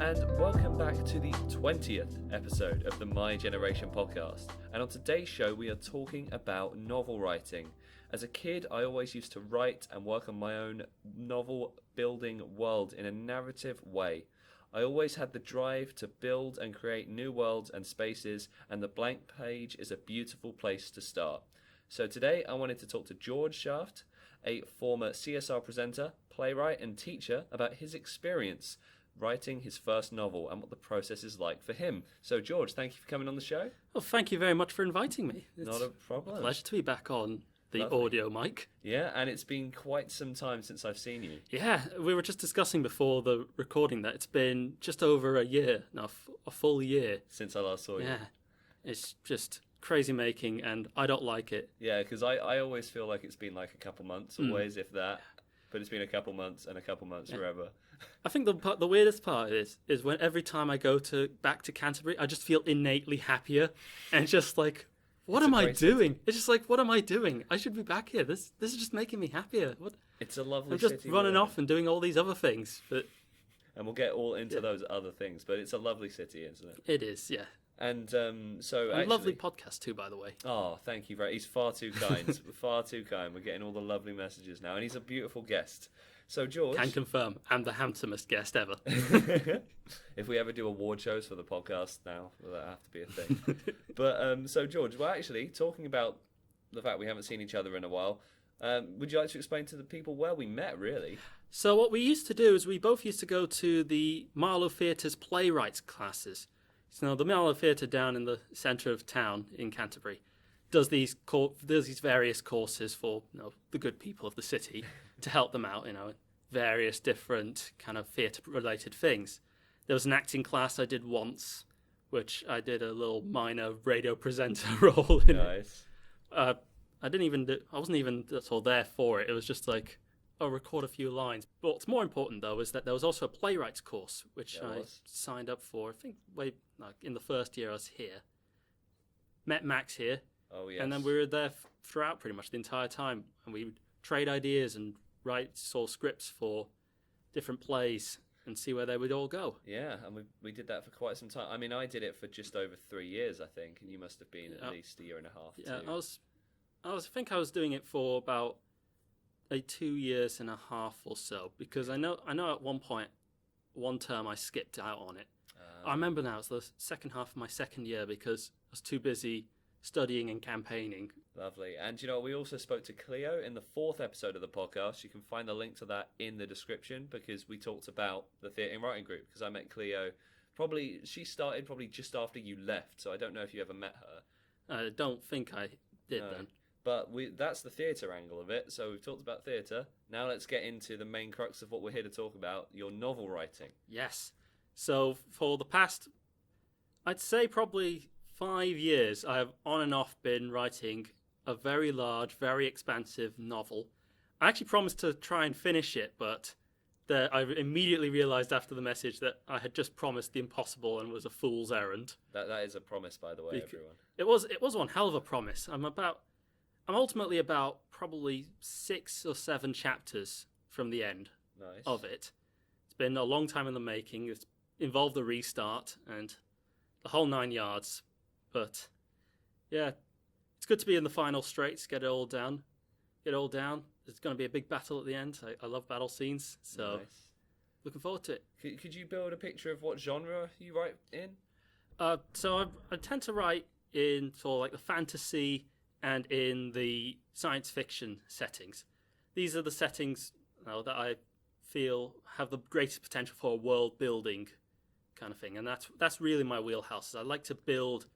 and welcome back to the 20th episode of the My Generation podcast. And on today's show, we are talking about novel writing. As a kid, I always used to write and work on my own novel building world in a narrative way. I always had the drive to build and create new worlds and spaces, and the blank page is a beautiful place to start. So today I wanted to talk to Jorge Shaft, a former CSR presenter, playwright and teacher, about his experience writing his first novel and what the process is like for him. So Jorge, thank you for coming on the show. Well, thank you very much for inviting me. It's Not a problem. A pleasure to be back on the Lovely. audio mic. Yeah, and it's been quite some time since I've seen you. Yeah, we were just discussing before the recording that it's been just over a year now, a full year. Since I last saw you. Yeah, it's just crazy making and I don't like it. Yeah, because I always feel like it's been like a couple months, always, if that. But it's been a couple months and a couple months forever. I think the weirdest part is when every time I go back to Canterbury, I just feel innately happier and just like, what am I doing? It's just like, what am I doing? I should be back here. This is just making me happier. What? It's a lovely I'm just city. running off and doing all these other things. And we'll get all into those other things, but it's a lovely city, isn't it? It is, yeah. And so a lovely podcast too, by the way. Oh, thank you very. He's far too kind. Far too kind. We're getting all the lovely messages now, and he's a beautiful guest. So Jorge, can confirm, I'm the handsomest guest ever. If we ever do award shows for the podcast now, will that have to be a thing? But so Jorge, well, actually, talking about the fact we haven't seen each other in a while, would you like to explain to the people where we met, really? So what we used to do is we both used to go to the Marlowe Theatre's playwrights classes. So the Marlowe Theatre down in the centre of town in Canterbury does these various courses for the good people of the city to help them out, various different kind of theatre-related things. There was an acting class I did once, which I did a little minor radio presenter role in. Nice. I wasn't even at all there for it. It was just like, record a few lines. But what's more important, though, is that there was also a playwrights course, which I signed up for, I think, in the first year I was here. Met Max here. Oh, yes. And then we were there throughout pretty much the entire time. And we would trade ideas and write scripts for different plays and see where they would all go. Yeah, and we did that for quite some time. I mean, I did it for just over 3 years, I think, and you must have been at least a year and a half. Yeah, too. I think I was doing it for about 2 years and a half or so, because I know at one term I skipped out on it. I remember now, it's the second half of my second year because I was too busy studying and campaigning. Lovely. And we also spoke to Cleo in the 4th episode of the podcast. You can find the link to that in the description, because we talked about the theatre and writing group, because I met Cleo she started just after you left, so I don't know if you ever met her. I don't think I did then. But that's the theatre angle of it. So we've talked about theatre. Now let's get into the main crux of what we're here to talk about, your novel writing. Yes. So for the past, I'd say probably 5 years, I have on and off been writing a very large, very expansive novel. I actually promised to try and finish it, but I immediately realised after the message that I had just promised the impossible and was a fool's errand. That is a promise, by the way, everyone. It was one hell of a promise. I'm ultimately about probably 6 or 7 chapters from the end of it. It's been a long time in the making. It's involved a restart and the whole 9 yards. But yeah, it's good to be in the final straights, get it all down. There's going to be a big battle at the end. I love battle scenes, so looking forward to it. Could you build a picture of what genre you write in? So I tend to write in sort of like the fantasy and in the science fiction settings. These are the settings that I feel have the greatest potential for a world building kind of thing, and that's really my wheelhouse. I like to build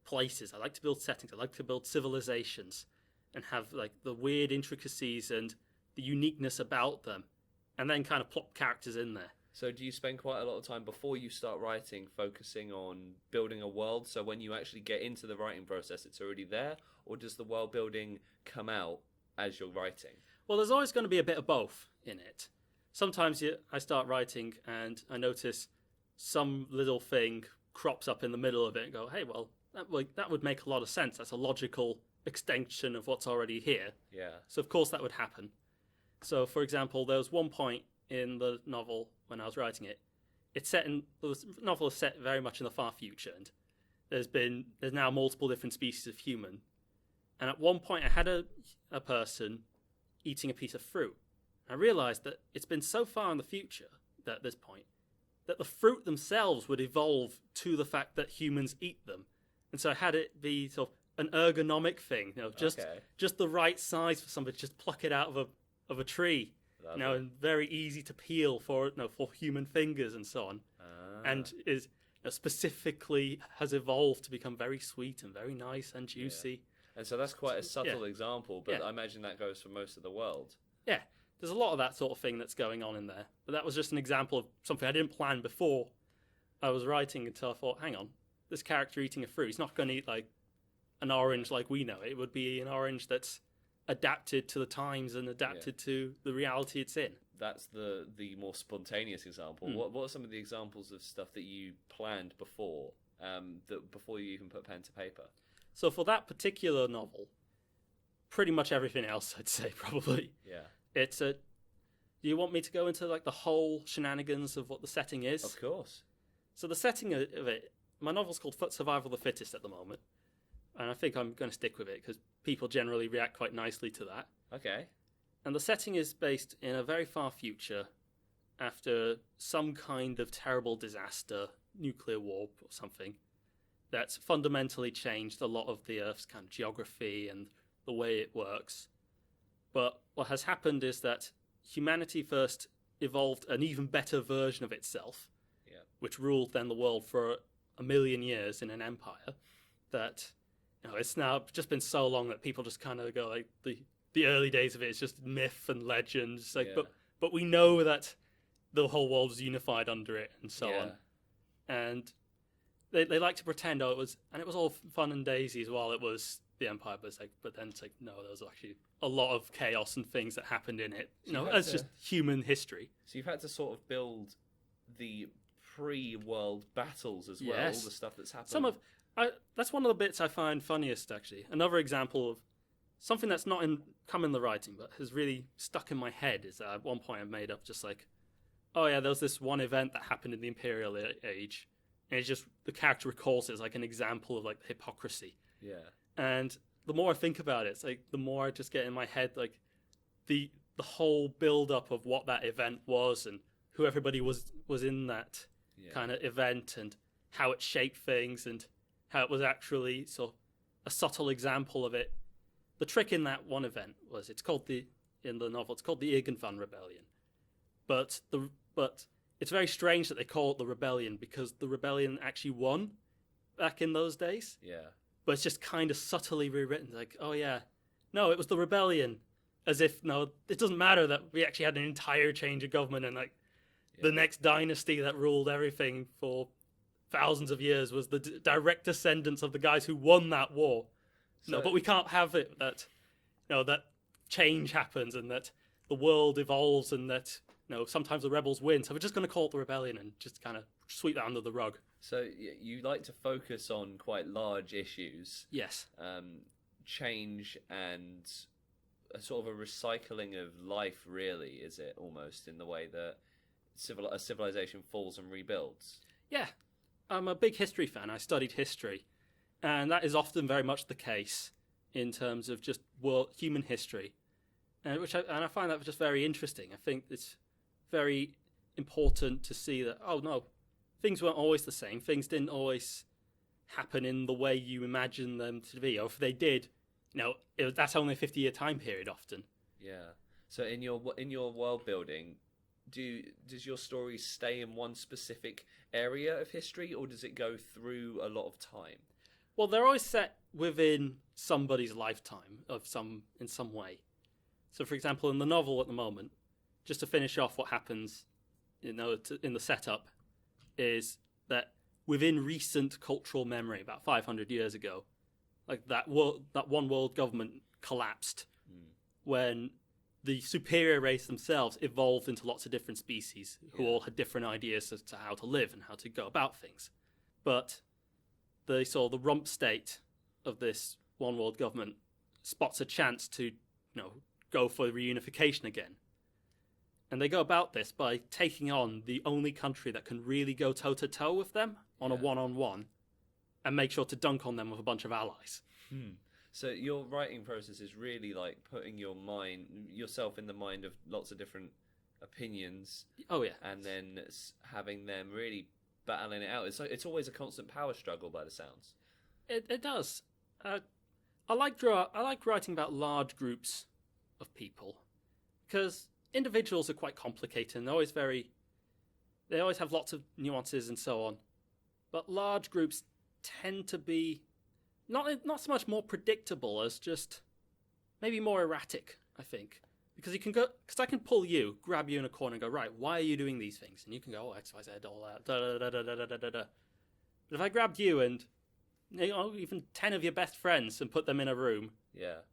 places, I like to build settings, I like to build civilizations and have like the weird intricacies and the uniqueness about them, and then kind of plop characters in there. So do you spend quite a lot of time before you start writing focusing on building a world, so when you actually get into the writing process it's already there, or does the world building come out as you're writing? Well, there's always going to be a bit of both in it. Sometimes I start writing and I notice some little thing crops up in the middle of it and go, hey, well, that would make a lot of sense. That's a logical extension of what's already here. Yeah. So, of course, that would happen. So, for example, there was one point in the novel when I was writing it, the novel is set very much in the far future, and there's now multiple different species of human. And at one point I had a person eating a piece of fruit. I realised that it's been so far in the future at this point that the fruit themselves would evolve to the fact that humans eat them. And so I had it be sort of an ergonomic thing, just the right size for somebody to just pluck it out of a tree. And very easy to peel for human fingers and so on. And is specifically has evolved to become very sweet and very nice and juicy. Yeah. And so that's quite a subtle example, but I imagine that goes for most of the world. Yeah, there's a lot of that sort of thing that's going on in there. But that was just an example of something I didn't plan before I was writing until I thought, hang on, this character eating a fruit, he's not going to eat like an orange like we know it. It would be an orange that's adapted to the times and adapted to the reality it's in. That's the more spontaneous example. What are some of the examples of stuff that you planned before, before you even put pen to paper? So for that particular novel, pretty much everything else, I'd say, probably. Yeah. It's do you want me to go into like the whole shenanigans of what the setting is? Of course. So the setting of it, my novel's called Survival of the Fittest at the moment, and I think I'm going to stick with it because people generally react quite nicely to that. Okay. And the setting is based in a very far future after some kind of terrible disaster, nuclear war or something, that's fundamentally changed a lot of the Earth's kind of geography and the way it works. But what has happened is that humanity first evolved an even better version of itself, which ruled then the world for 1,000,000 years in an empire that, it's now just been so long that people just kind of go like the early days of it is just myth and legends. But we know that the whole world was unified under it and so on. And they like to pretend it was all fun and daisies while it was the empire, but then it's like no, there was actually a lot of chaos and things that happened in it. That's just human history. So you've had to sort of build the pre-world battles as well, all the stuff that's happened. That's one of the bits I find funniest, actually. Another example of something that's not come in the writing, but has really stuck in my head is that at one point I made up just like, oh yeah, there was this one event that happened in the Imperial Age, and it's just the character recalls it as like an example of like hypocrisy. Yeah. And the more I think about it, it's like the more I just get in my head like the whole build-up of what that event was and who everybody was in that kind of event and how it shaped things and how it was actually sort of a subtle example of it. The trick in that one event was in the novel it's called the Irgendwann Rebellion, but it's very strange that they call it the rebellion because the rebellion actually won back in those days. Yeah, but it's just kind of subtly rewritten, like, oh yeah, no, it was the rebellion, as if no, it doesn't matter that we actually had an entire change of government and like the next dynasty that ruled everything for thousands of years was the direct descendants of the guys who won that war. No, but we can't have it that, that change happens and that the world evolves and that, sometimes the rebels win. So we're just going to call it the rebellion and just kind of sweep that under the rug. So you like to focus on quite large issues. Yes. Change and a sort of a recycling of life, really, is it, almost, in the way that a civilization falls and rebuilds? Yeah. I'm a big history fan. I studied history. And that is often very much the case in terms of just human history, and I find that just very interesting. I think it's very important to see that, oh no, things weren't always the same. Things didn't always happen in the way you imagine them to be, or if they did, that's only a 50-year time period often. Yeah. So in your world building, does your story stay in one specific area of history, or does it go through a lot of time? Well, they're always set within somebody's lifetime in some way. So, for example, in the novel at the moment, just to finish off what happens, in the setup, is that within recent cultural memory, about 500 years ago, like that one world government collapsed when the superior race themselves evolved into lots of different species who all had different ideas as to how to live and how to go about things. But the rump state of this one world government spots a chance to, go for reunification again. And they go about this by taking on the only country that can really go toe-to-toe with them on a one-on-one and make sure to dunk on them with a bunch of allies. So your writing process is really like putting yourself in the mind of lots of different opinions. Oh, yeah. And then having them really battling it out. It's always a constant power struggle by the sounds. It does. I like writing about large groups of people because individuals are quite complicated and they always have lots of nuances and so on. But large groups tend to be not so much more predictable as just maybe more erratic, I think. Because I can grab you in a corner and go, right, why are you doing these things? And you can go, oh, X, Y, Z, all that, da da da da da da da da. But if I grabbed you and even 10 of your best friends and put them in a room,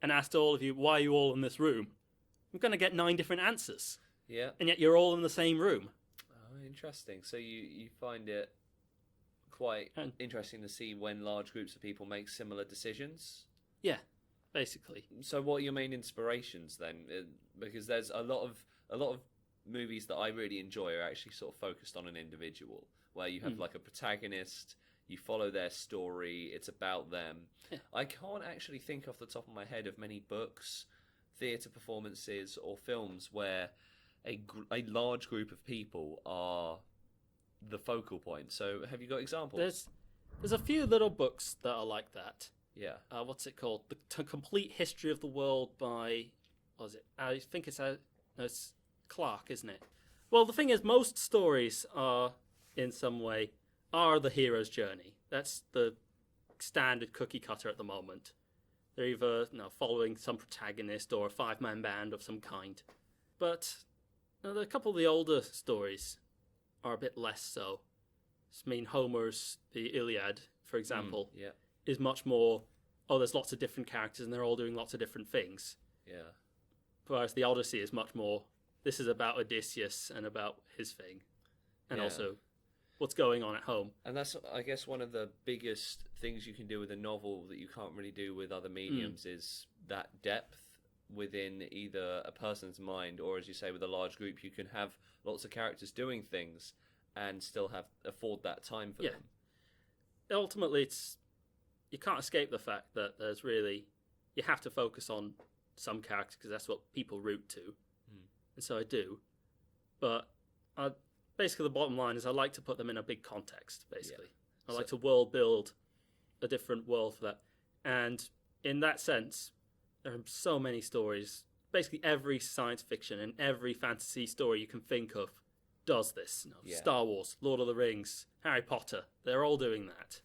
and asked all of you, why are you all in this room? I'm going to get 9 different answers. Yeah. And yet you're all in the same room. Oh, interesting. So you find it quite interesting to see when large groups of people make similar decisions? Yeah, basically. So what are your main inspirations then? Because there's a lot of movies that I really enjoy are actually sort of focused on an individual, where you have like a protagonist, you follow their story, it's about them. Yeah. I can't actually think off the top of my head of many books, theatre performances or films where a large group of people are the focal point. So have you got examples? There's a few little books that are like that. Yeah. What's it called? The Complete History of the World by, what is it? I think it's Clark, isn't it? Well, the thing is, most stories are, in some way, are the hero's journey. That's the standard cookie cutter at the moment. They're either following some protagonist or a 5-man band of some kind. But a couple of the older stories are a bit less so. I mean, Homer's The Iliad, for example, is much more, there's lots of different characters and they're all doing lots of different things. Yeah. Whereas the Odyssey is much more, this is about Odysseus and about his thing. And also what's going on at home. And that's, I guess, one of the biggest things you can do with a novel that you can't really do with other mediums is that depth within either a person's mind or, as you say, with a large group, you can have lots of characters doing things and still afford that time for them. Ultimately, you can't escape the fact that you have to focus on some character because that's what people root to. And so I do. But basically the bottom line is I like to put them in a big context, basically. I like to world build a different world for that. And in that sense, there are so many stories. Basically every science fiction and every fantasy story you can think of does this. Star Wars, Lord of the Rings, Harry Potter, they're all doing that.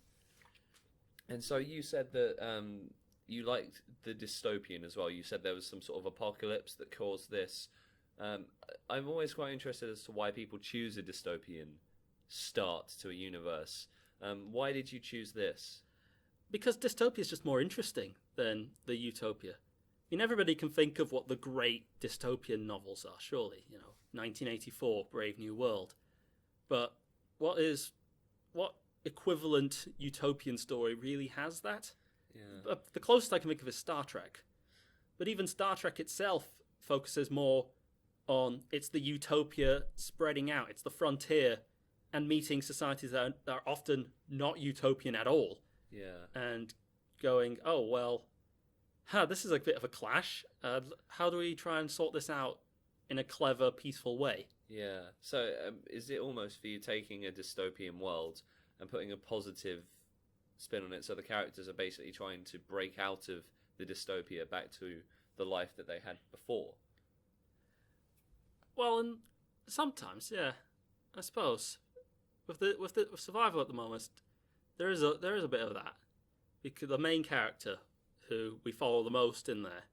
And so you said that you liked the dystopian as well. You said there was some sort of apocalypse that caused this. I'm always quite interested as to why people choose a dystopian start to a universe. Why did you choose this? Because dystopia is just more interesting than the utopia. I mean, everybody can think of what the great dystopian novels are, surely. 1984, Brave New World. But what equivalent utopian story really has that? Yeah. The closest I can think of is Star Trek. But even Star Trek itself focuses more on, it's the utopia spreading out. It's the frontier and meeting societies that are often not utopian at all. Yeah. And going, this is a bit of a clash. How do we try and sort this out in a clever, peaceful way? Yeah. So is it almost for you taking a dystopian world and putting a positive spin on it, so the characters are basically trying to break out of the dystopia back to the life that they had before? Well, and sometimes, yeah, I suppose. With survival at the moment, there is a bit of that, because the main character who we follow the most in there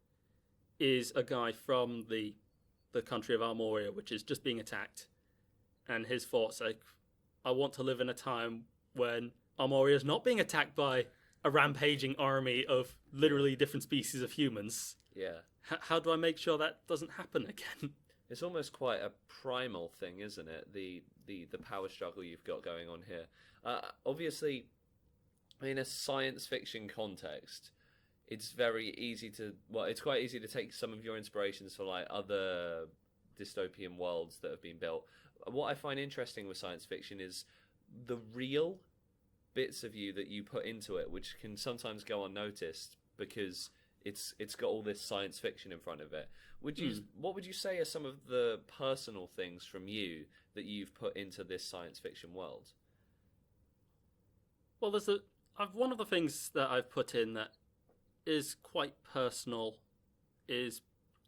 is a guy from the country of Armoria, which is just being attacked, and his thoughts like, I want to live in a time when Armoria is not being attacked by a rampaging army of literally different species of humans. Yeah. How do I make sure that doesn't happen again? It's almost quite a primal thing, isn't it? The power struggle you've got going on here. Obviously, in a science fiction context, it's quite easy to take some of your inspirations for like other dystopian worlds that have been built. What I find interesting with science fiction is the real bits of you that you put into it, which can sometimes go unnoticed because it's got all this science fiction in front of it. What would you say are some of the personal things from you that you've put into this science fiction world? Well, one of the things that I've put in that is quite personal is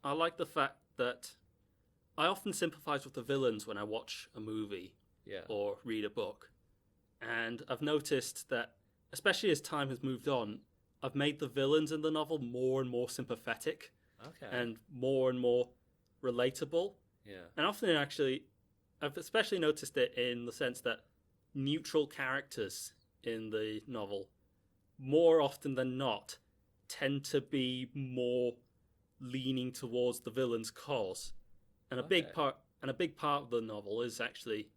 I like the fact that I often sympathise with the villains when I watch a movie or read a book. And I've noticed that, especially as time has moved on, I've made the villains in the novel more and more sympathetic and more relatable. Yeah. And often, actually, I've especially noticed it in the sense that neutral characters in the novel, more often than not, tend to be more leaning towards the villain's cause. And a big part of the novel is actually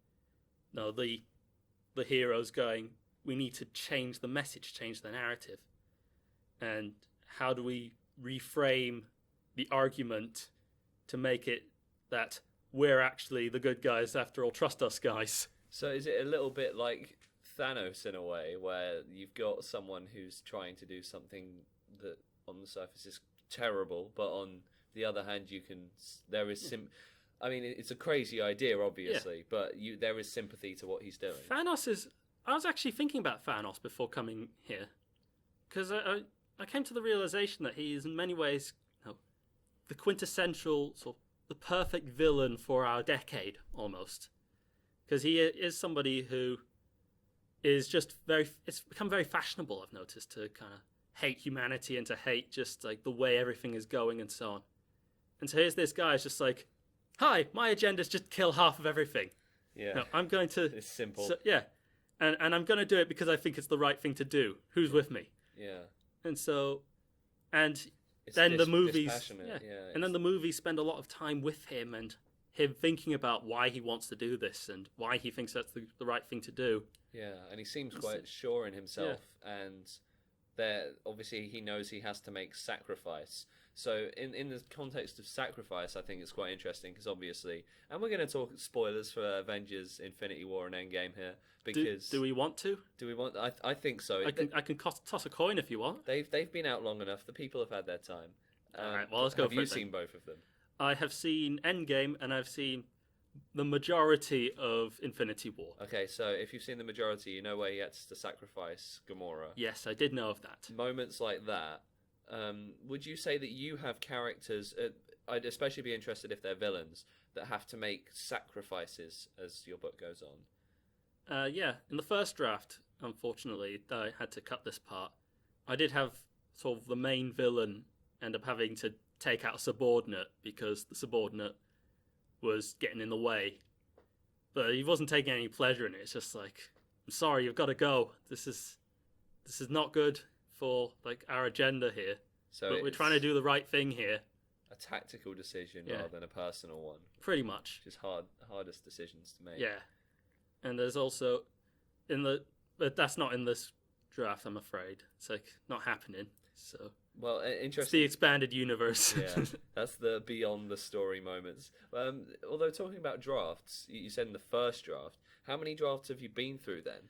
the heroes going, we need to change the message, change the narrative. And how do we reframe the argument to make it that we're actually the good guys after all, trust us guys. So is it a little bit like Thanos in a way, where you've got someone who's trying to do something that on the surface is terrible, but on the other hand I mean, it's a crazy idea, obviously, but there is sympathy to what he's doing. I was actually thinking about Thanos before coming here, because I came to the realization that he is in many ways the quintessential, sort of the perfect villain for our decade, almost. Because he is somebody who is just it's become very fashionable, I've noticed, to kind of hate humanity and to hate just like the way everything is going and so on. And so here's this guy who's just like, hi, my agenda is just kill half of everything. Yeah. No, I'm going to... It's simple. And I'm going to do it because I think it's the right thing to do. Who's with me? Yeah. And so... And then the movies... And then the movies spend a lot of time with him and him thinking about why he wants to do this and why he thinks that's the right thing to do. Yeah, and he seems quite sure in himself. Yeah. And obviously he knows he has to make sacrifice. So in the context of sacrifice, I think it's quite interesting because obviously, and we're going to talk spoilers for Avengers: Infinity War and Endgame here because do we want to? Do we want? I think so. I can toss a coin if you want. They've been out long enough. The people have had their time. All right, well let's go. Have you seen both of them? I have seen Endgame and I've seen the majority of Infinity War. Okay, so if you've seen the majority, you know where he gets to sacrifice Gamora. Yes, I did know of that. Moments like that. Would you say that you have characters, I'd especially be interested if they're villains, that have to make sacrifices as your book goes on? Yeah, in the first draft, unfortunately, I had to cut this part. I did have sort of the main villain end up having to take out a subordinate because the subordinate was getting in the way. But he wasn't taking any pleasure in it. It's just like, I'm sorry, you've got to go. This is not good for like our agenda here, but we're trying to do the right thing here. A tactical decision rather than a personal one. Pretty much. Just hardest decisions to make. Yeah, and there's also but that's not in this draft, I'm afraid. It's like not happening. So interesting. It's the expanded universe. Yeah, that's the beyond the story moments. Although talking about drafts, you said in the first draft, how many drafts have you been through then?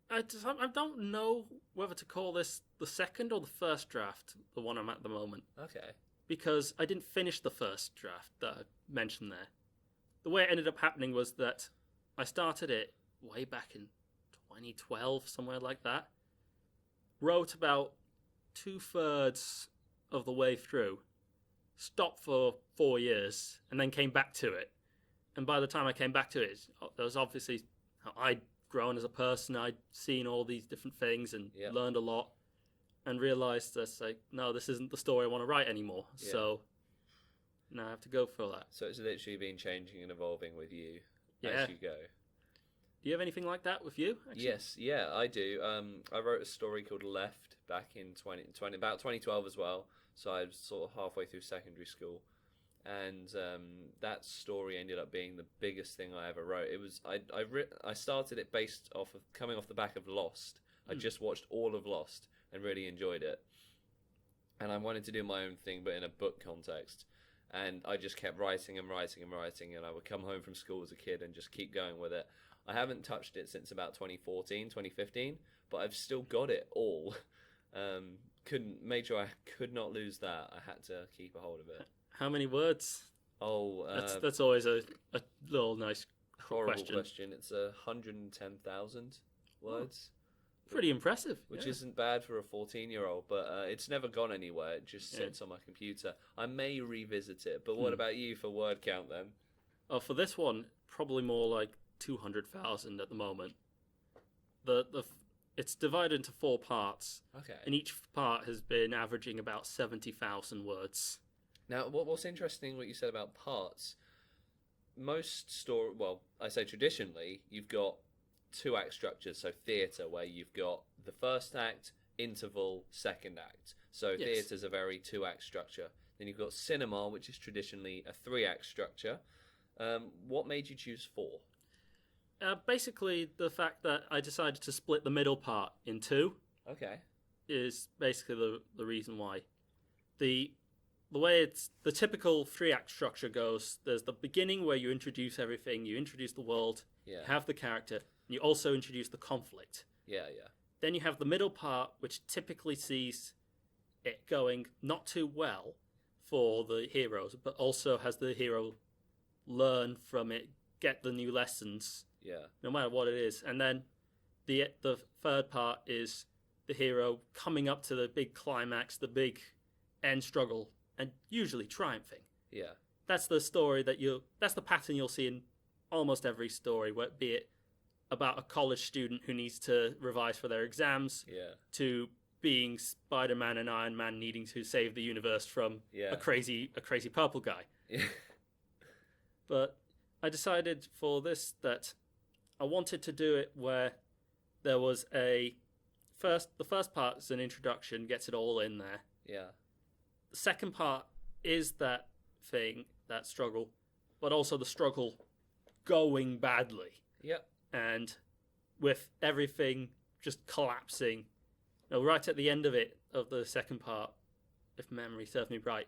I don't know whether to call this the second or the first draft, the one I'm at the moment. Okay. Because I didn't finish the first draft that I mentioned there. The way it ended up happening was that I started it way back in 2012, somewhere like that. Wrote about 2/3 of the way through. Stopped for 4 years, and then came back to it. And by the time I came back to it, there was obviously... I'd grown as a person, I'd seen all these different things and learned a lot and realised that's like, no, this isn't the story I want to write anymore. Yeah. So now I have to go for that. So it's literally been changing and evolving with you as you go. Do you have anything like that with you, actually? Yes, yeah, I do. I wrote a story called Left back in about 2012 as well. So I was sort of halfway through secondary school. And that story ended up being the biggest thing I ever wrote. It was I started it based off of coming off the back of Lost. I just watched all of Lost and really enjoyed it. And I wanted to do my own thing, but in a book context. and I just kept writing and writing and writing, and I would come home from school as a kid and just keep going with it. I haven't touched it since about 2014, 2015, but I've still got it all. Made sure I could not lose that. I had to keep a hold of it. How many words? Oh, that's always a little nice horrible question. It's 110,000 words. Pretty impressive. Which isn't bad for a 14-year-old, but it's never gone anywhere. It just sits on my computer. I may revisit it, but what about you for word count then? Oh, for this one, probably more like 200,000 at the moment. It's divided into 4 parts. Okay. And each part has been averaging about 70,000 words. Now, what's interesting what you said about parts, I say traditionally, you've got 2-act structures, so theatre, where you've got the first act, interval, second act. So theatre's a very 2-act structure. Then you've got cinema, which is traditionally a 3-act structure. What made you choose 4? Basically, the fact that I decided to split the middle part in 2 is basically the reason why. The way the typical 3-act structure goes, there's the beginning where you introduce everything, you introduce the world, have the character, and you also introduce the conflict. Then you have the middle part, which typically sees it going not too well for the heroes, but also has the hero learn from it, get the new lessons, no matter what it is. And then the third part is the hero coming up to the big climax, the big end struggle, and usually triumphing. That's the story that's the pattern you'll see in almost every story, be it about a college student who needs to revise for their exams, to being Spider-Man and Iron Man needing to save the universe from a crazy purple guy. But I decided for this that I wanted to do it where there was the first part is an introduction, gets it all in there. The second part is that struggle, but also the struggle going badly. And with everything just collapsing. Right at the end of the second part, if memory serves me right,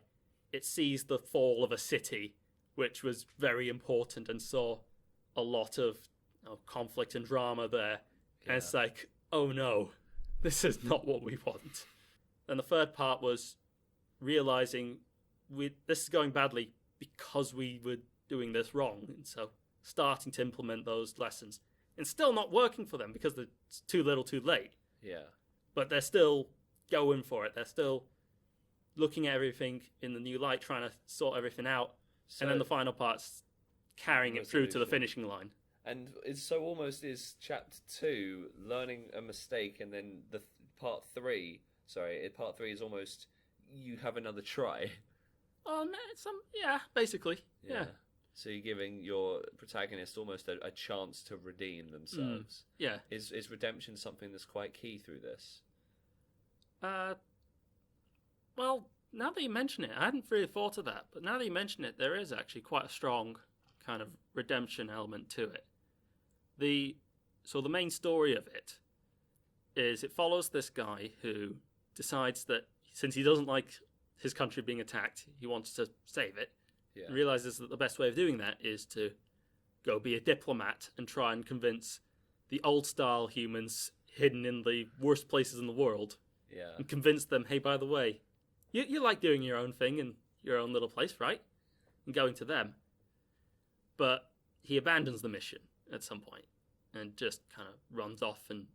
it sees the fall of a city, which was very important and saw a lot of conflict and drama there. And it's like, oh no, this is not what we want. And the third part was realizing this is going badly because we were doing this wrong. And so starting to implement those lessons. And still not working for them because it's too little too late. But they're still going for it. They're still looking at everything in the new light, trying to sort everything out. And then the final part's carrying it through to the finishing line. And it's so almost is chapter 2, learning a mistake, and then part 3 is almost you have another try. Oh, basically. Yeah. So you're giving your protagonist almost a chance to redeem themselves. Is redemption something that's quite key through this? Well, now that you mention it, I hadn't really thought of that, but now that you mention it, there is actually quite a strong kind of redemption element to it. So the main story of it is it follows this guy who decides that since he doesn't like his country being attacked, he wants to save it. And realizes that the best way of doing that is to go be a diplomat and try and convince the old-style humans hidden in the worst places in the world and convince them, hey, by the way, you like doing your own thing in your own little place, right? And going to them. But he abandons the mission at some point and just kind of runs off and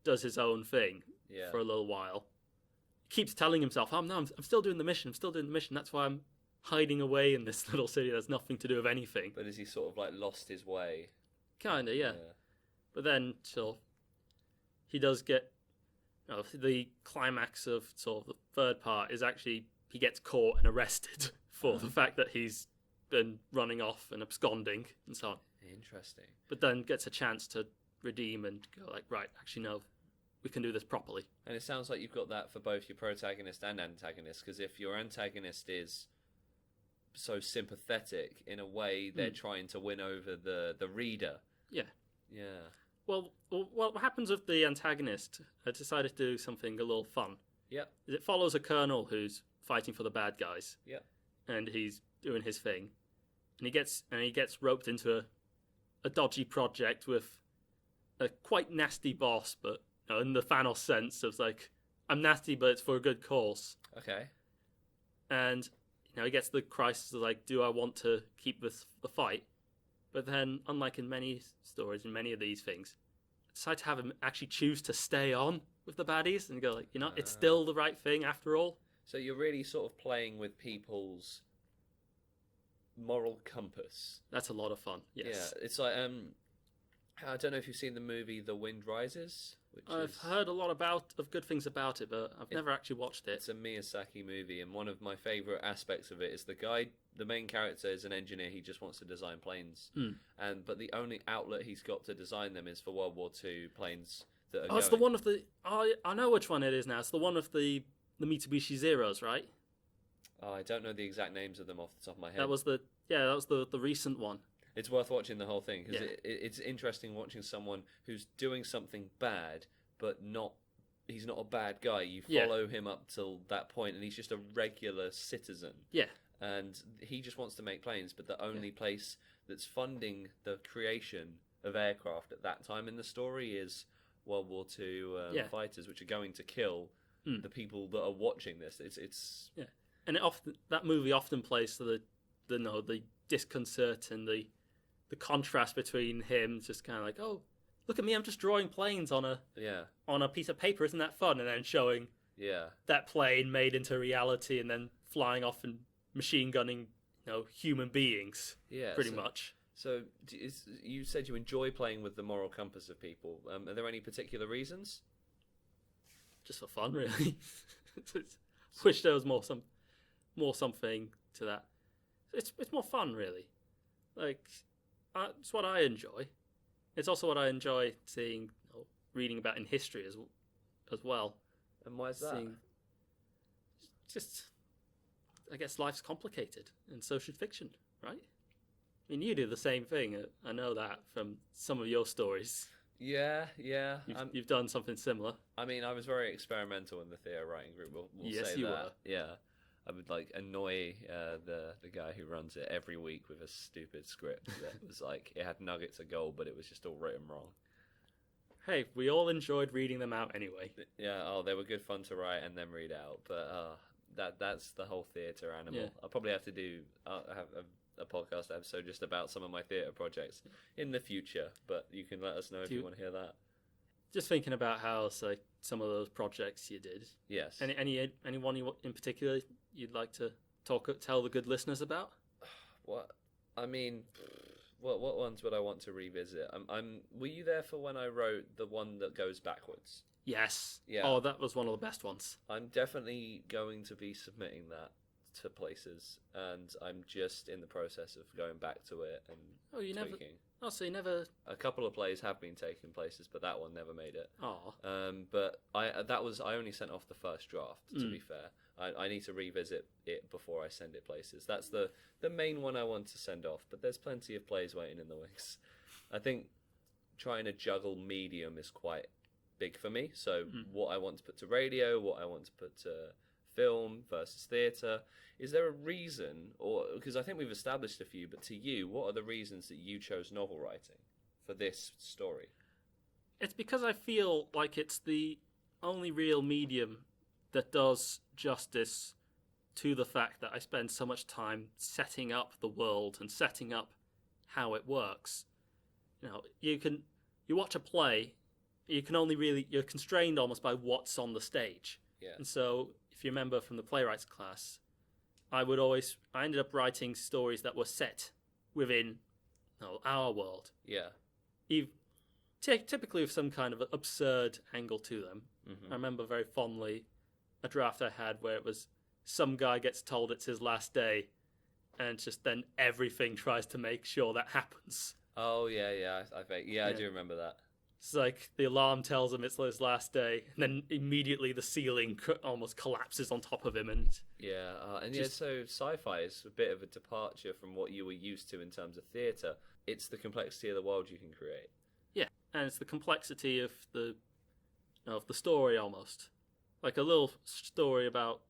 does his own thing for a little while. He keeps telling himself, oh, no, I'm still doing the mission. That's why I'm hiding away in this little city that's nothing to do with anything. But has he sort of like lost his way? Kinda, yeah. But then, he does get the climax of sort of the third part is actually he gets caught and arrested for the fact that he's been running off and absconding and so on. Interesting. But then gets a chance to redeem and go like, right, actually no, we can do this properly. And it sounds like you've got that for both your protagonist and antagonist, because if your antagonist is so sympathetic, in a way they're trying to win over the reader. Well, what happens with the antagonist, I decided to do something a little fun. It follows a colonel who's fighting for the bad guys. Yeah. And he's doing his thing, and he gets roped into a dodgy project with a quite nasty boss, but in the Thanos sense of like, I'm nasty, but it's for a good cause. Okay. And he gets the crisis of like, do I want to keep the fight? But then, unlike in many stories, in many of these things, I decide to have him actually choose to stay on with the baddies and go like, it's still the right thing after all. So you're really sort of playing with people's moral compass. That's a lot of fun. Yes. Yeah, it's like I don't know if you've seen the movie The Wind Rises. I've heard a lot of good things about it, but I've never actually watched it. It's a Miyazaki movie, and one of my favourite aspects of it is the main character is an engineer. He just wants to design planes, but the only outlet he's got to design them is for World War II planes that are going. It's the one of the... I know which one it is now. It's the one of the Mitsubishi Zeros, right? Oh, I don't know the exact names of them off the top of my head. That was the recent one. It's worth watching the whole thing, because it's interesting watching someone who's doing something bad, but he's not a bad guy. You follow him up till that point, and he's just a regular citizen. Yeah. And he just wants to make planes, but the only place that's funding the creation of aircraft at that time in the story is World War II fighters, which are going to kill the people that are watching this. It's and that movie often plays to the disconcert and the contrast between him just kind of like, oh, look at me, I'm just drawing planes on a piece of paper, isn't that fun? And then showing that plane made into reality and then flying off and machine gunning human beings, pretty much. So you said you enjoy playing with the moral compass of people. Are there any particular reasons? Just for fun, really. Wish there was more something to that. It's more fun, really. Like, it's what I enjoy. It's also what I enjoy seeing, reading about in history as well. And why is that? Just, I guess life's complicated, and so should fiction, right? I mean, you do the same thing. I know that from some of your stories. Yeah. You've done something similar. I mean, I was very experimental in the theatre writing group. We'll yes, say you that. were. Yeah. I would annoy the guy who runs it every week with a stupid script that was it had nuggets of gold, but it was just all written wrong. Hey, we all enjoyed reading them out anyway. Yeah, they were good fun to write and then read out, but that's the whole theatre animal. Yeah. I'll probably have to do have a podcast episode just about some of my theatre projects in the future, but you can let us know if you want to hear that. Just thinking about how some of those projects you did. Yes. Anyone in particular you'd like to tell the good listeners about? What ones would I want to revisit? Were you there for when I wrote the one that goes backwards? Yes. Yeah. Oh, that was one of the best ones. I'm definitely going to be submitting that to places, and I'm just in the process of going back to it and tweaking. So you never... A couple of plays have been taken places, but that one never made it. Oh. But I only sent off the first draft, to be fair. I need to revisit it before I send it places. That's the main one I want to send off, but there's plenty of plays waiting in the wings. I think trying to juggle medium is quite big for me. So what I want to put to radio, what I want to put to film versus theatre. Is there a reason, or because I think we've established a few, but to you, what are the reasons that you chose novel writing for this story? It's because I feel like it's the only real medium that does justice to the fact that I spend so much time setting up the world and setting up how it works. You watch a play, you're constrained almost by what's on the stage. Yeah. And so, if you remember from the playwrights class, I ended up writing stories that were set within our world. Yeah. Typically with some kind of absurd angle to them. Mm-hmm. I remember very fondly a draft I had where it was some guy gets told it's his last day, and just then everything tries to make sure that happens. Oh, yeah. I do remember that. It's like the alarm tells him it's his last day, and then immediately the ceiling almost collapses on top of him. And so sci-fi is a bit of a departure from what you were used to in terms of theatre. It's the complexity of the world you can create. Yeah, and it's the complexity of the story almost. Like a little story about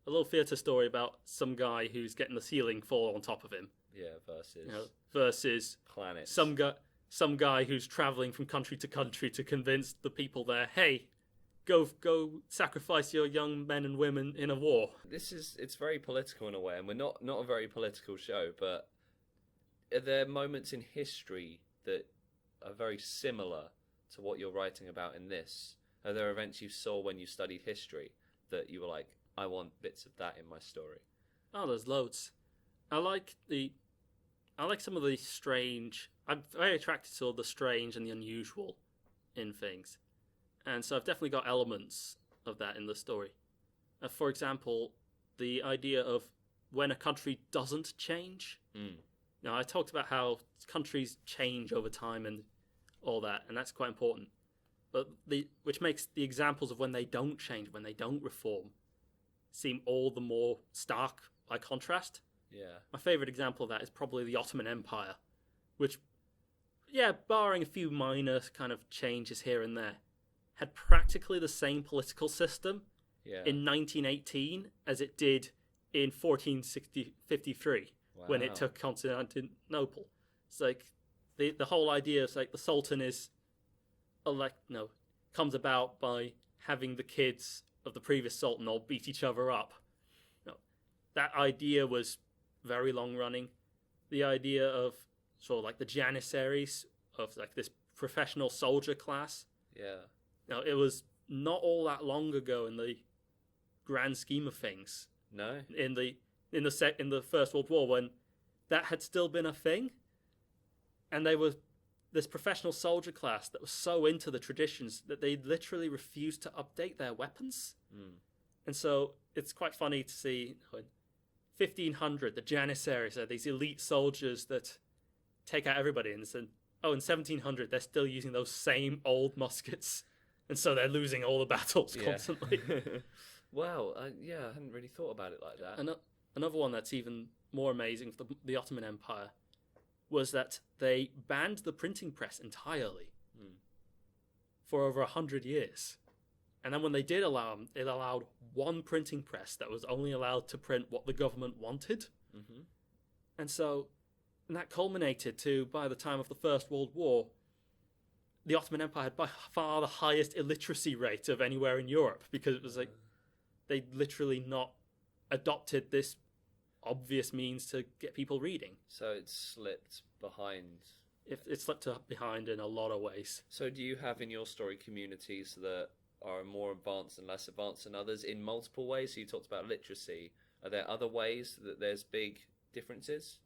little theatre story about some guy who's getting the ceiling fall on top of him. Yeah, versus versus planets. Some guy who's traveling from country to country to convince the people there, hey, go sacrifice your young men and women in a war. It's very political in a way, and we're not a very political show, but are there moments in history that are very similar to what you're writing about in this? Are there events you saw when you studied history that you were like, I want bits of that in my story? Oh, there's loads. I like some of the strange. I'm very attracted to all the strange and the unusual in things, and so I've definitely got elements of that in the story. For example, the idea of when a country doesn't change. Now, I talked about how countries change over time and all that, and that's quite important. But which makes the examples of when they don't change, when they don't reform, seem all the more stark by contrast. Yeah. My favourite example of that is probably the Ottoman Empire, which, yeah, barring a few minor kind of changes here and there, had practically the same political system in 1918 as it did in 1453 when it took Constantinople. It's like the whole idea is like the Sultan is comes about by having the kids of the previous Sultan all beat each other up. That idea was very long running. The idea of sort of like the Janissaries, of like this professional soldier class. Yeah. Now, it was not all that long ago in the grand scheme of things. No. In the First World War, when that had still been a thing, and they were this professional soldier class that was so into the traditions that they literally refused to update their weapons. And so it's quite funny to see in 1500 the Janissaries are these elite soldiers that take out everybody, and in 1700 they're still using those same old muskets, and so they're losing all the battles constantly. Wow, I hadn't really thought about it like that. Another one that's even more amazing for the Ottoman Empire was that they banned the printing press entirely for over 100 years. And then when they did allow them, it allowed one printing press that was only allowed to print what the government wanted. And that culminated to, by the time of the First World War, the Ottoman Empire had by far the highest illiteracy rate of anywhere in Europe, because it was like they literally not adopted this obvious means to get people reading. So it slipped behind. It slipped behind in a lot of ways. So do you have in your story communities that are more advanced and less advanced than others in multiple ways? So you talked about literacy. Are there other ways that there's big differences?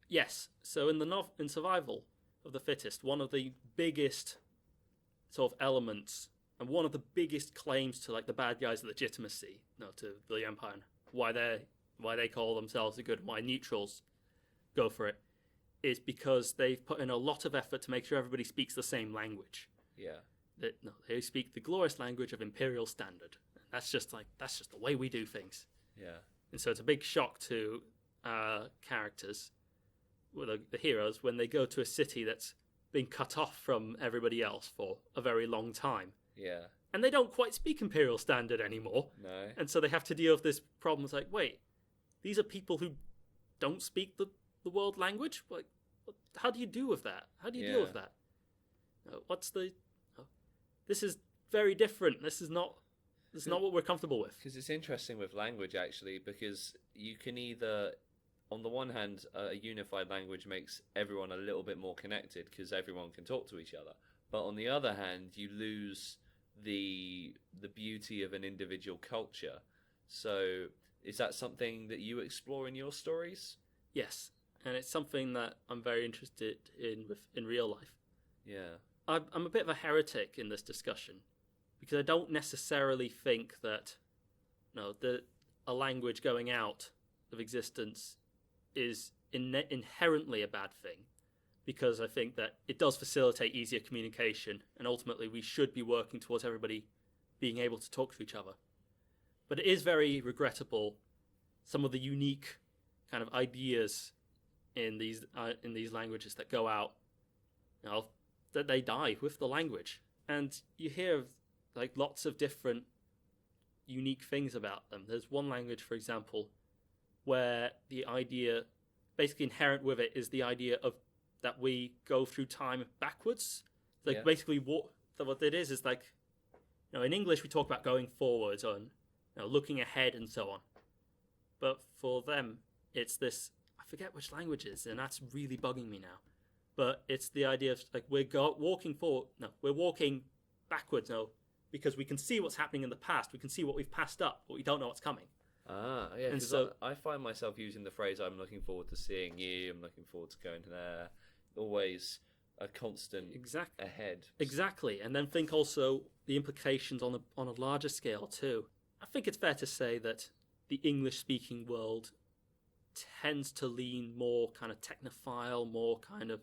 Yes. So in Survival of the Fittest, one of the biggest sort of elements and one of the biggest claims to like the bad guys' legitimacy, to the Empire, and why they call themselves the good, and why neutrals go for it, is because they've put in a lot of effort to make sure everybody speaks the same language. Yeah. They speak the glorious language of imperial standard. That's just the way we do things. Yeah. And so it's a big shock to characters, the heroes, when they go to a city that's been cut off from everybody else for a very long time. Yeah. And they don't quite speak imperial standard anymore. No. And so they have to deal with this problem. It's like, wait, these are people who don't speak the world language? Like, how do you deal with that? How do you deal with that? This is very different. This is not what we're comfortable with. Because it's interesting with language, actually, because you can either, on the one hand, a unified language makes everyone a little bit more connected because everyone can talk to each other. But on the other hand, you lose the beauty of an individual culture. So is that something that you explore in your stories? Yes, and it's something that I'm very interested in real life. Yeah. I'm a bit of a heretic in this discussion because I don't necessarily think that a language going out of existence is inherently a bad thing, because I think that it does facilitate easier communication, and ultimately we should be working towards everybody being able to talk to each other. But it is very regrettable, some of the unique kind of ideas in these languages that go out, that they die with the language. And you hear of like lots of different unique things about them. There's one language, for example, where the idea, basically inherent with it, is the idea of that we go through time backwards. Like basically what it is like, in English we talk about going forwards and looking ahead and so on. But for them, it's this, I forget which language it is, and that's really bugging me now. But it's the idea of like we're walking forward. No, we're walking backwards now because we can see what's happening in the past. We can see what we've passed up, but we don't know what's coming. Ah, yeah. And so I find myself using the phrase "I'm looking forward to seeing you." I'm looking forward to going there. Always a constant ahead. Exactly, and then think also the implications on a larger scale too. I think it's fair to say that the English-speaking world tends to lean more kind of technophile, more kind of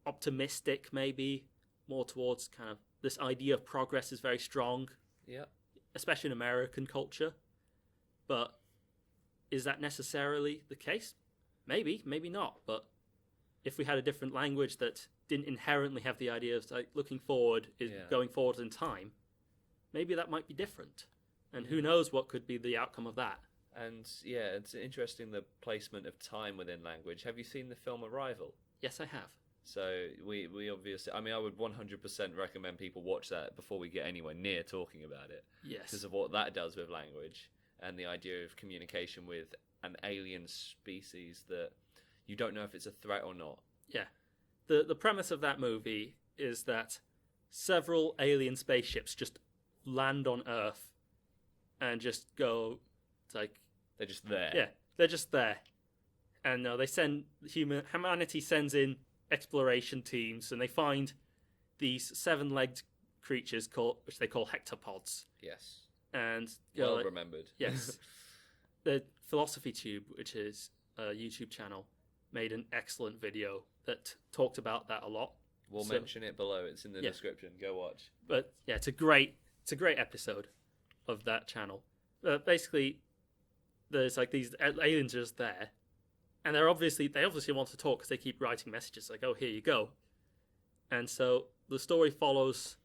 optimistic, maybe more towards kind of this idea of progress is very strong. Yeah, especially in American culture. But is that necessarily the case? Maybe, maybe not. But if we had a different language that didn't inherently have the idea of like looking forward is going forward in time, maybe that might be different. And who knows what could be the outcome of that. And it's interesting the placement of time within language. Have you seen the film Arrival? Yes, I have. So we obviously, I mean, I would 100% recommend people watch that before we get anywhere near talking about it. Yes. Because of what that does with language and the idea of communication with an alien species that you don't know if it's a threat or not. Yeah. The premise of that movie is that several alien spaceships just land on Earth and just go, it's like... They're just there. Yeah, they're just there. And humanity sends in exploration teams and they find these 7-legged creatures which they call hectopods. Yes. And remembered. Yes. The Philosophy Tube, which is a YouTube channel, made an excellent video that talked about that a lot. We'll mention it below. It's in the description. Go watch. But yeah, it's a great episode of that channel. Basically, there's like these aliens are just there, and they obviously want to talk because they keep writing messages like, "Oh, here you go." And so the story follows,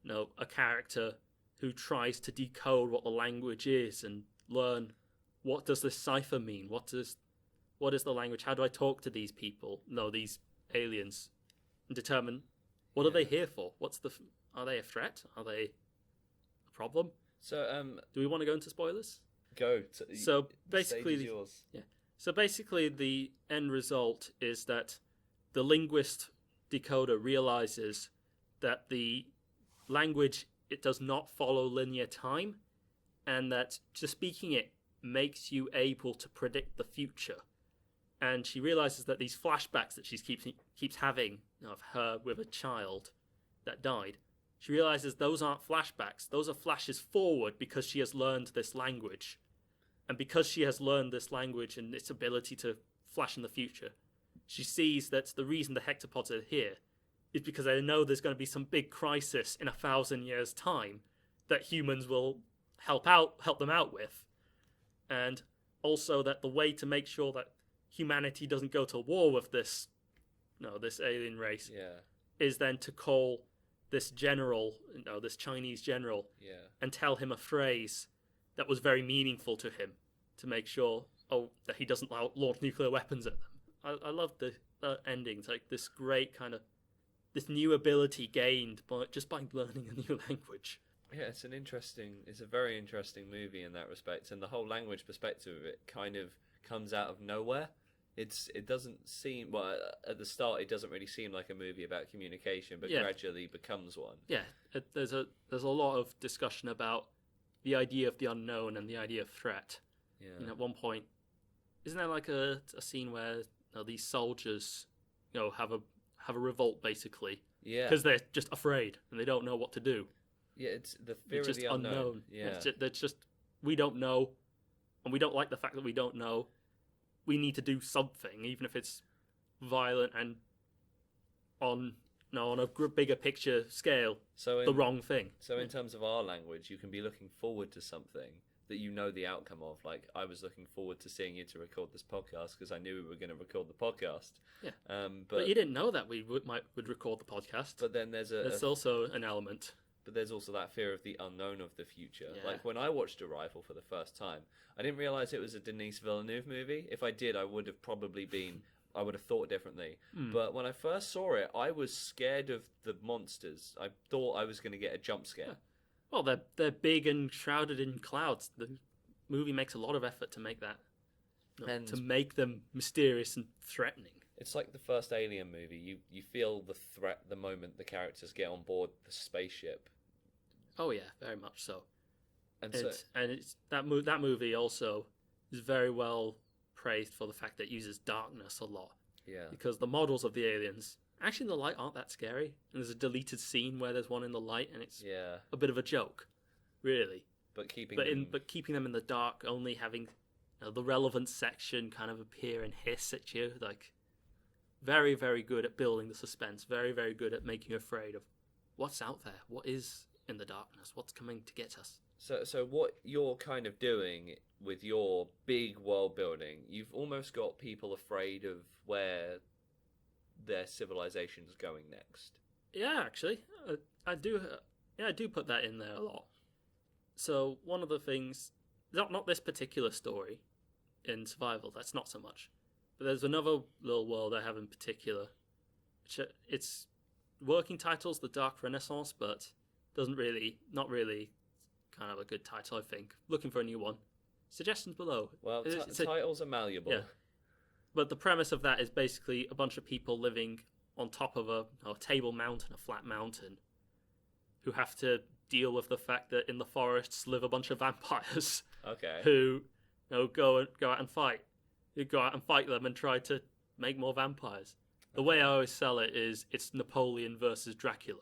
a character who tries to decode what the language is and learn what does this cipher mean. What is the language? How do I talk to these people? These aliens, and determine what are they here for? Are they a threat? Are they a problem? So, do we want to go into spoilers? Go. So basically, yours. Yeah. So basically, the end result is that the linguist decoder realizes that the language, it does not follow linear time, and that just speaking it makes you able to predict the future. And she realizes that these flashbacks that she keeps having of her with a child that died, she realizes those aren't flashbacks. Those are flashes forward because she has learned this language. And because she has learned this language and its ability to flash in the future, she sees that the reason the hectopods are here is because they know there's going to be some big crisis in 1,000 years' time that humans will help them out with. And also that the way to make sure that humanity doesn't go to war with this alien race is then to call this general, this Chinese general, and tell him a phrase that was very meaningful to him to make sure that he doesn't launch nuclear weapons at them. I love the ending. It's like this great kind of this new ability gained just by learning a new language. Yeah, it's a very interesting movie in that respect, and the whole language perspective of it kind of comes out of nowhere. It doesn't seem, well, at the start it doesn't really seem like a movie about communication, but gradually becomes one. Yeah, there's a lot of discussion about the idea of the unknown and the idea of threat. Yeah. At one point, isn't there like a scene where these soldiers have a revolt basically? Yeah, because they're just afraid and they don't know what to do. Yeah, it's the fear of the unknown. Yeah, it's just we don't know, and we don't like the fact that we don't know. We need to do something, even if it's violent and on a bigger picture scale, the wrong thing. So in terms of our language, you can be looking forward to something that you know the outcome of. Like, I was looking forward to seeing you to record this podcast because I knew we were going to record the podcast. Yeah. But you didn't know that we would record the podcast. But then there's also an element. but there's also that fear of the unknown of the future. Yeah. Like when I watched Arrival for the first time, I didn't realize it was a Denis Villeneuve movie. If I did, I would have thought differently. But when I first saw it, I was scared of the monsters. I thought I was going to get a jump scare. Yeah. Well, they're big and shrouded in clouds. The movie makes a lot of effort to make that, And to make them mysterious and threatening. it's like the first Alien movie. You feel the threat the moment the characters get on board the spaceship. Oh yeah, very much so. And That movie also is very well praised for the fact that it uses darkness a lot. yeah. Because the models of the aliens, actually in the light, aren't that scary. And there's a deleted scene where there's one in the light, and it's Yeah. a bit of a joke, really. But keeping But keeping them in the dark, only having the relevant section kind of appear and hiss at you, like very, very good at building the suspense. Very, very good at making you afraid of what's out there, what is in the darkness, what's coming to get us. So what you're kind of doing with your big world building, you've almost got people afraid of where their civilization's going next. Yeah, actually, I do. I do put that in there a lot. So one of the things, not this particular story in Survival, that's not so much. But there's another little world I have in particular. It's working title's The Dark Renaissance, but not really kind of a good title, I think. Looking for a new one. Suggestions below. Well, titles are malleable. Yeah. But the premise of that is basically a bunch of people living on top of a table mountain, a flat mountain, who have to deal with the fact that in the forests live a bunch of vampires. Okay. Who go out and fight. You go out and fight them and try to make more vampires. The way I always sell it is it's Napoleon versus Dracula.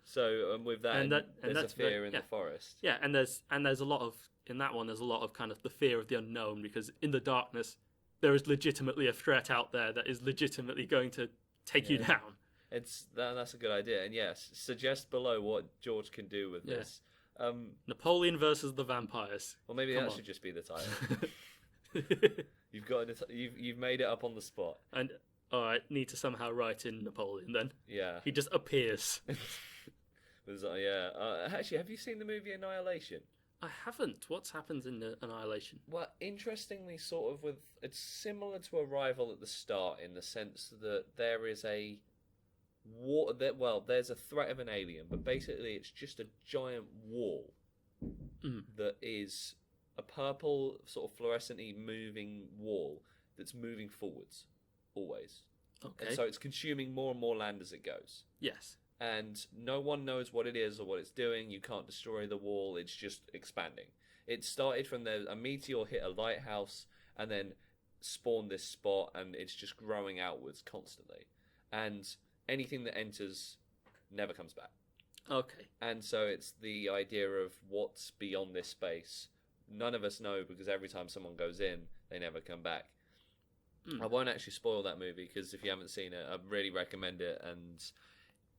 So with that, there's a fear in the forest. Yeah, and there's a lot of in that one. There's a lot of kind of the fear of the unknown, because in the darkness there is legitimately a threat out there that is legitimately going to take you down. That's a good idea. And yes, suggest below what George can do with this. Napoleon versus the vampires. Well, maybe that should just be the title. You've made it up on the spot. And all right, need to somehow write in Napoleon then. Yeah. He just appears. Actually, have you seen the movie Annihilation? I haven't. What happens in Annihilation? Well, interestingly, it's similar to Arrival at the start in the sense that there is a there's a threat of an alien, but basically it's just a giant wall that is a purple, sort of fluorescent-y moving wall that's moving forwards, always. Okay. And so it's consuming more and more land as it goes. Yes. And no one knows what it is or what it's doing. You can't destroy the wall. It's just expanding. It started from a meteor hit a lighthouse and then spawned this spot, and it's just growing outwards constantly. And anything that enters never comes back. Okay. And so it's the idea of what's beyond this space. None of us know, because every time someone goes in, they never come back. I won't actually spoil that movie, because if you haven't seen it, I really recommend it. And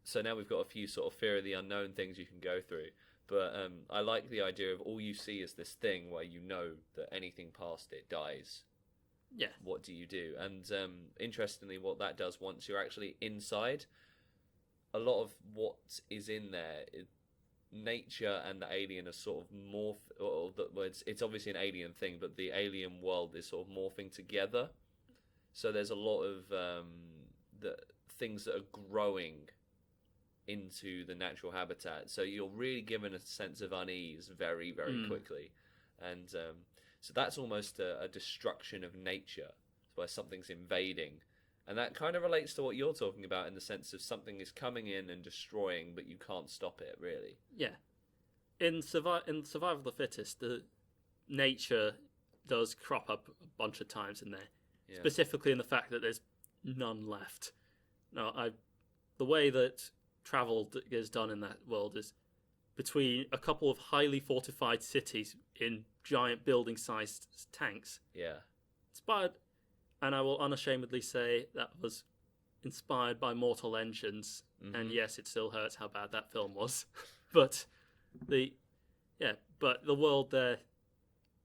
so now we've got a few sort of fear of the unknown things you can go through. But I like the idea of all you see is this thing where you know that anything past it dies. Yeah. What do you do? And interestingly, what that does once you're actually inside, a lot of what is in there, nature and the alien are sort of it's obviously an alien thing, but the alien world is sort of morphing together. So there's a lot of the things that are growing into the natural habitat. So you're really given a sense of unease very, very quickly. And so that's almost a destruction of nature, where something's invading. And that kind of relates to what you're talking about, in the sense of something is coming in and destroying, but you can't stop it, really. Yeah. In Survival of the Fittest, the nature does crop up a bunch of times in there. Yeah. Specifically in the fact that there's none left. No, the way that travel is done in that world is between a couple of highly fortified cities in giant building-sized tanks. Yeah. Inspired, and I will unashamedly say that was inspired by Mortal Engines. And yes, it still hurts how bad that film was. But the world there,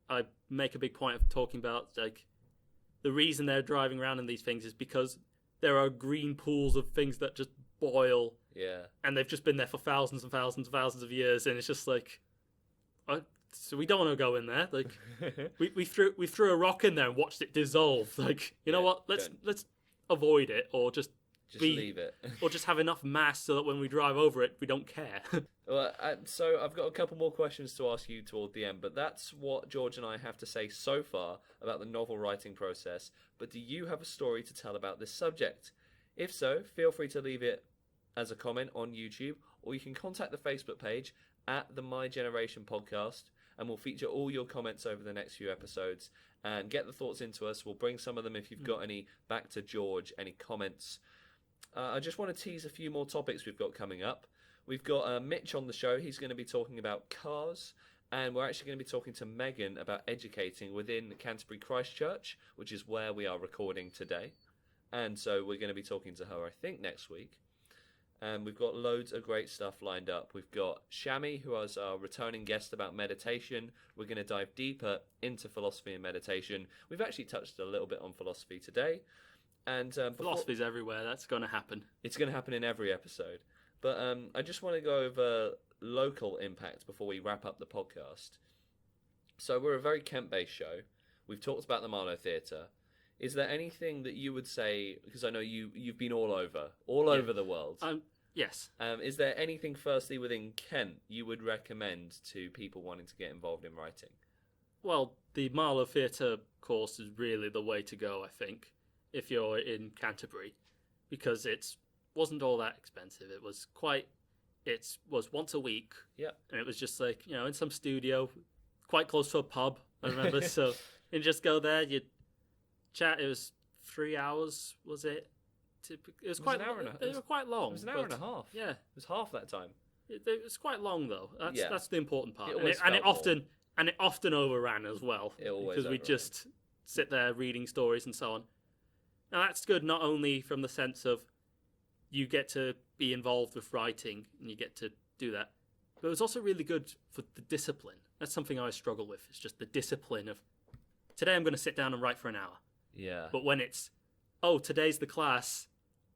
I make a big point of talking about, like, the reason they're driving around in these things is because there are green pools of things that just boil, Yeah. and they've just been there for thousands and thousands and thousands of years, and it's just like, so we don't want to go in there. Like, we threw a rock in there and watched it dissolve. Like, you know what? Let's avoid it, or just leave it, or just have enough mass so that when we drive over it, we don't care. Well, so I've got a couple more questions to ask you toward the end, but that's what George and I have to say so far about the novel writing process. But do you have a story to tell about this subject? If so, feel free to leave it as a comment on YouTube, or you can contact the Facebook page at the My Generation Podcast, and we'll feature all your comments over the next few episodes and get the thoughts into us. We'll bring some of them if you've got any back to George, any comments. I just want to tease a few more topics we've got coming up. We've got Mitch on the show. He's going to be talking about cars, and we're actually going to be talking to Megan about educating within Canterbury Christchurch, which is where we are recording today. And so we're going to be talking to her, I think, next week. And we've got loads of great stuff lined up. We've got Shami, who is our returning guest about meditation. We're going to dive deeper into philosophy and meditation. We've actually touched a little bit on philosophy today. And philosophy's everywhere. That's going to happen. It's going to happen in every episode. But I just want to go over local impact before we wrap up the podcast. So we're a very Kent-based show. We've talked about the Marlowe Theatre. Is there anything that you would say, because I know you've been all over the world. Yes. Is there anything, firstly, within Kent you would recommend to people wanting to get involved in writing? Well, the Marlowe Theatre course is really the way to go, I think, if you're in Canterbury, because it wasn't all that expensive. It was once a week. Yeah. And it was just like, in some studio, quite close to a pub, I remember. So you just go there, you chat. It was 3 hours, was it? It was quite. They were quite long. It was an hour and a half. Yeah, it was half that time. It was quite long though. That's the important part. And it often overran as well. It always because we just sit there reading stories and so on. Now that's good not only from the sense of you get to be involved with writing and you get to do that, but it was also really good for the discipline. That's something I always struggle with. It's just the discipline of today I'm going to sit down and write for an hour. Yeah. But when it's today's the class,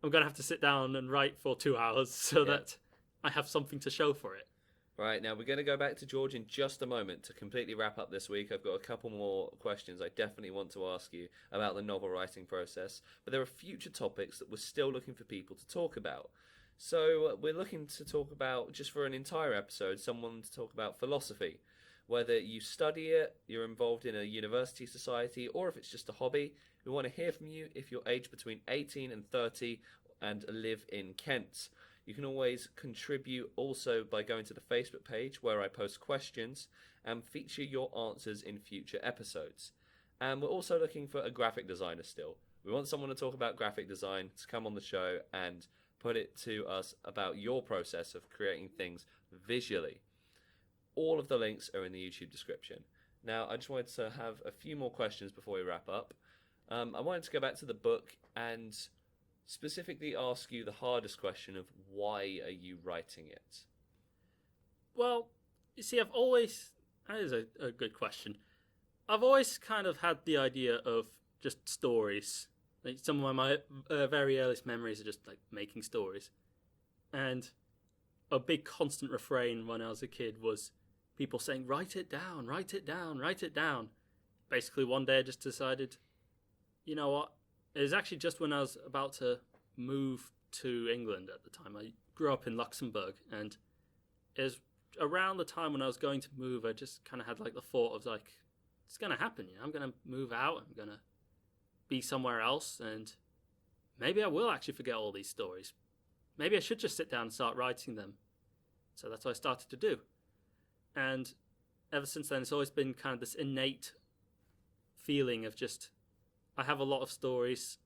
I'm going to have to sit down and write for 2 hours so that I have something to show for it. Right, now we're going to go back to George in just a moment to completely wrap up this week. I've got a couple more questions I definitely want to ask you about the novel writing process, but there are future topics that we're still looking for people to talk about. So we're looking to talk about, just for an entire episode, someone to talk about philosophy. Whether you study it, you're involved in a university society, or if it's just a hobby, we want to hear from you if you're aged between 18 and 30 and live in Kent. You can always contribute also by going to the Facebook page where I post questions and feature your answers in future episodes. And we're also looking for a graphic designer still. We want someone to talk about graphic design to come on the show and put it to us about your process of creating things visually. All of the links are in the YouTube description. Now, I just wanted to have a few more questions before we wrap up. I wanted to go back to the book and specifically ask you the hardest question of why are you writing it? Well, you see, that is a good question. I've always kind of had the idea of just stories. Like some of my very earliest memories are just like making stories. And a big constant refrain when I was a kid was people saying, write it down, write it down, write it down. Basically, one day I just decided, you know what? It was actually just when I was about to move to England at the time. I grew up in Luxembourg, and it was around the time when I was going to move, I just kind of had like the thought of like, it's going to happen. I'm going to move out. I'm going to be somewhere else, and maybe I will actually forget all these stories. Maybe I should just sit down and start writing them. So that's what I started to do. And ever since then, it's always been kind of this innate feeling of just, I have a lot of stories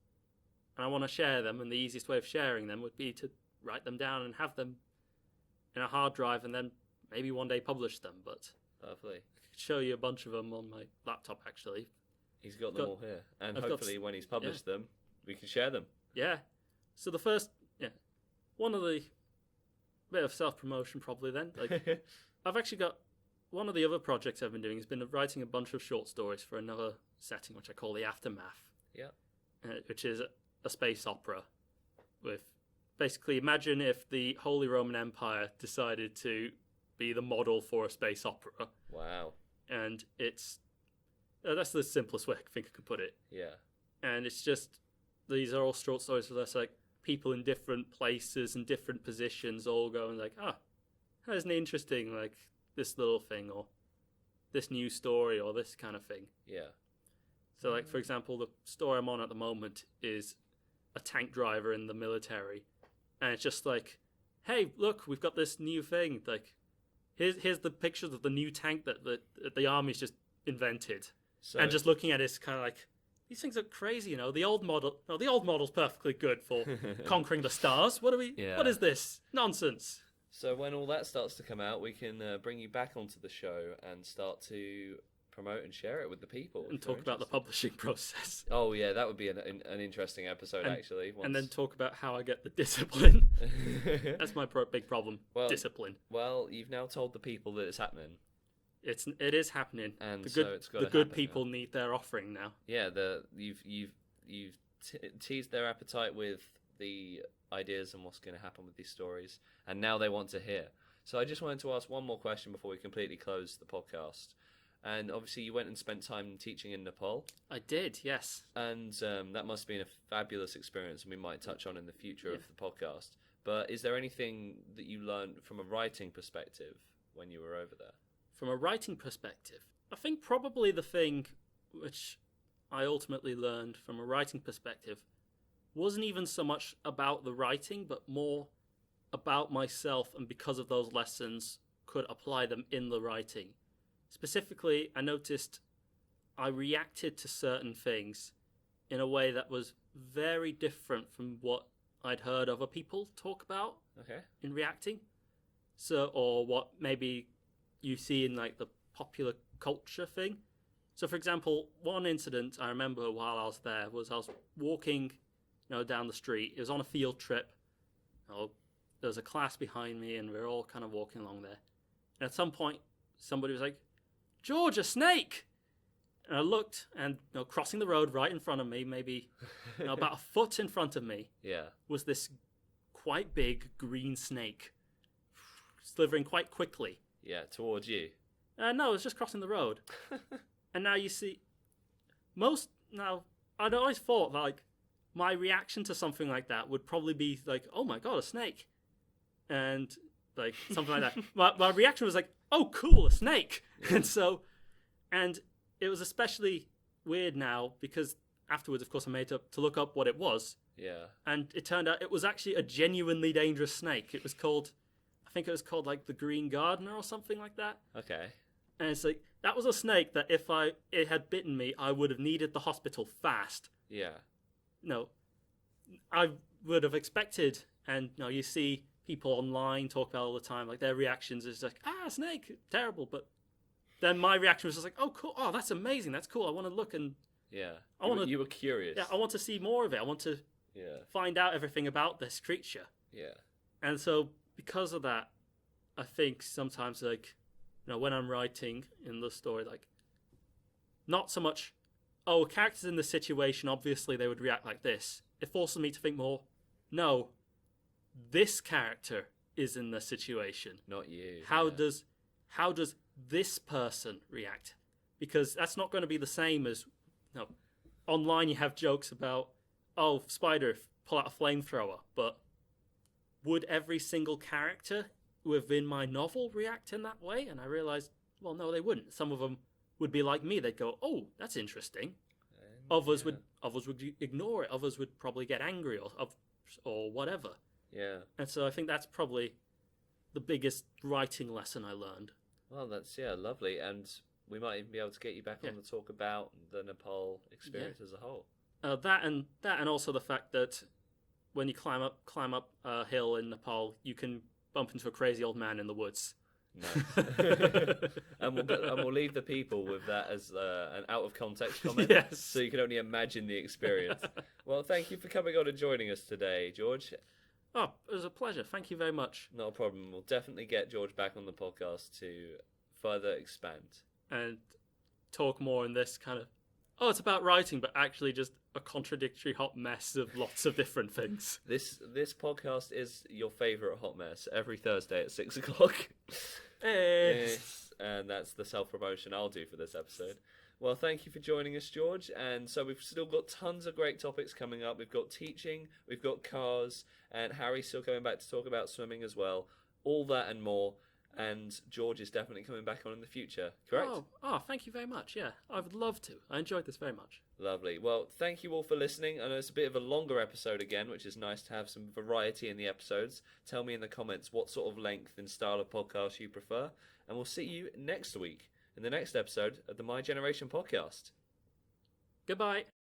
and I want to share them, and the easiest way of sharing them would be to write them down and have them in a hard drive and then maybe one day publish them. But lovely. I could show you a bunch of them on my laptop, actually. He's got them all here. And hopefully when he's published them, we can share them. Yeah. So the first, one of the, bit of self-promotion probably then. Like, I've actually got, one of the other projects I've been doing has been writing a bunch of short stories for another setting, which I call The Aftermath. Yeah. Which is a space opera with basically, imagine if the Holy Roman Empire decided to be the model for a space opera. Wow. And it's... that's the simplest way I think I could put it. Yeah. And it's just... these are all short stories where there's like people in different places and different positions all going like, isn't it interesting, like this little thing or this new story or this kind of thing. Yeah. So like, for example, the story I'm on at the moment is a tank driver in the military. And it's just like, hey, look, we've got this new thing. Like, here's the pictures of the new tank that the army's just invented. So, and just looking at it, it's kind of like, these things are crazy, you know. The old model's perfectly good for conquering the stars. What is this? Nonsense. So when all that starts to come out, we can bring you back onto the show and start to promote and share it with the people. And talk about the publishing process. Oh yeah, that would be an interesting episode, actually. And then talk about how I get the discipline. That's my big problem, discipline. Well, you've now told the people that it's happening. It is happening, and the good people need their offering now. Yeah, you've teased their appetite with the ideas and what's going to happen with these stories, and now they want to hear. So I just wanted to ask one more question before we completely close the podcast. And obviously, you went and spent time teaching in Nepal. I did, yes. And that must have been a fabulous experience, and we might touch on in the future of the podcast. But is there anything that you learned from a writing perspective when you were over there? From a writing perspective, I think probably the thing which I ultimately learned from a writing perspective wasn't even so much about the writing, but more about myself, and because of those lessons, could apply them in the writing. Specifically, I noticed I reacted to certain things in a way that was very different from what I'd heard other people talk about in reacting. So, or what maybe you see in like the popular culture thing. So, for example, one incident I remember while I was there was I was walking, down the street. It was on a field trip. There was a class behind me, and we were all kind of walking along there. And at some point, somebody was like, "George, a snake!" And I looked, and crossing the road right in front of me, maybe about a foot in front of me, was this quite big green snake, slithering quite quickly. Yeah, towards you. No, it was just crossing the road. And now you see, I'd always thought like my reaction to something like that would probably be like, "Oh my god, a snake," and like something like that. My reaction was like, "Oh, cool, a snake." And it was especially weird now because afterwards, of course, I made up to look up what it was. Yeah. And it turned out it was actually a genuinely dangerous snake. It was called, I think it was called like the Green Gardener or something like that. Okay. And it's like, that was a snake that if it had bitten me, I would have needed the hospital fast. Yeah. No, I would have expected, and you see people online talk about all the time, like their reactions is like, snake, terrible. But then my reaction was just like, oh, cool, oh, that's amazing, that's cool. I want to look and you were curious. Yeah, I want to see more of it. I want to find out everything about this creature. Yeah. And so because of that, I think sometimes like, when I'm writing in the story, like not so much, characters in this situation, obviously they would react like this. It forces me to think more, no, this character is in the situation. Not you. How does this person react? Because that's not going to be the same as, online you have jokes about, spider, pull out a flamethrower, but would every single character within my novel react in that way? And I realized, well, no, they wouldn't. Some of them would be like me. They'd go, oh, that's interesting. Others would ignore it. Others would probably get angry or whatever. Yeah. And so I think that's probably the biggest writing lesson I learned. Well, that's lovely, and we might even be able to get you back on to talk about the Nepal experience as a whole. That and also the fact that when you climb up a hill in Nepal, you can bump into a crazy old man in the woods. Nice. and we'll leave the people with that as an out of context comment. Yes. So you can only imagine the experience. Well, thank you for coming on and joining us today, George. Oh, it was a pleasure. Thank you very much. Not a problem. We'll definitely get George back on the podcast to further expand. And talk more in this kind of oh, it's about writing, but actually just a contradictory hot mess of lots of different things. This podcast is your favourite hot mess every Thursday at 6 o'clock. Yes, and that's the self-promotion I'll do for this episode. Well, thank you for joining us, George. And so we've still got tons of great topics coming up. We've got teaching, we've got cars, and Harry's still coming back to talk about swimming as well. All that and more. And George is definitely coming back on in the future, correct? Oh, thank you very much. Yeah, I would love to. I enjoyed this very much. Lovely. Well, thank you all for listening. I know it's a bit of a longer episode again, which is nice to have some variety in the episodes. Tell me in the comments what sort of length and style of podcast you prefer. And we'll see you next week in the next episode of the My Generation podcast. Goodbye.